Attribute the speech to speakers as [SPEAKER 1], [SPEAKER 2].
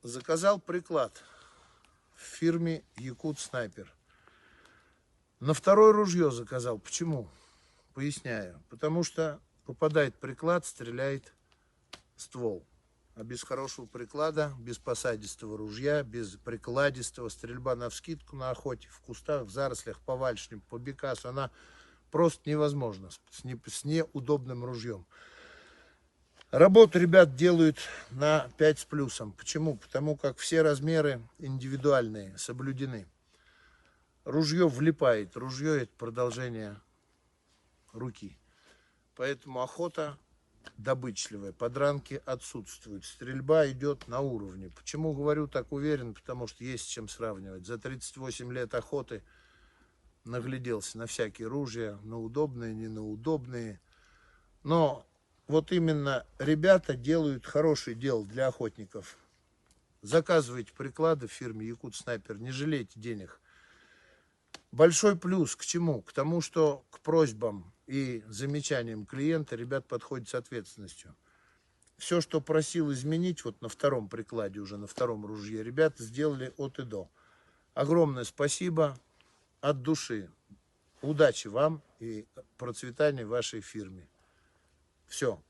[SPEAKER 1] Заказал приклад в фирме Якут Снайпер. На второе ружье заказал. Почему? Поясняю. Потому что попадает приклад, стреляет ствол. А без хорошего приклада, без посадистого ружья, без прикладистого, стрельба навскидку на охоте, в кустах, в зарослях, по вальшням, по бекасу, она просто невозможна с неудобным ружьем. Работу ребят делают на 5 с плюсом. Почему? Потому как все размеры индивидуальные, соблюдены. Ружье влипает. Ружье – это продолжение руки. Поэтому охота добычливая, подранки отсутствуют. Стрельба идет на уровне. Почему говорю так уверен? Потому что есть с чем сравнивать. За 38 лет охоты нагляделся на всякие ружья, на удобные, не на удобные. Но вот именно ребята делают хорошее дело для охотников. Заказывайте приклады в фирме Якут Снайпер, не жалейте денег. Большой плюс к чему? К тому, что к просьбам и замечаниям клиента ребят подходят с ответственностью. Все, что просил изменить, вот на втором прикладе, уже на втором ружье, ребята сделали от и до. Огромное спасибо от души. Удачи вам и процветания вашей фирме. Все.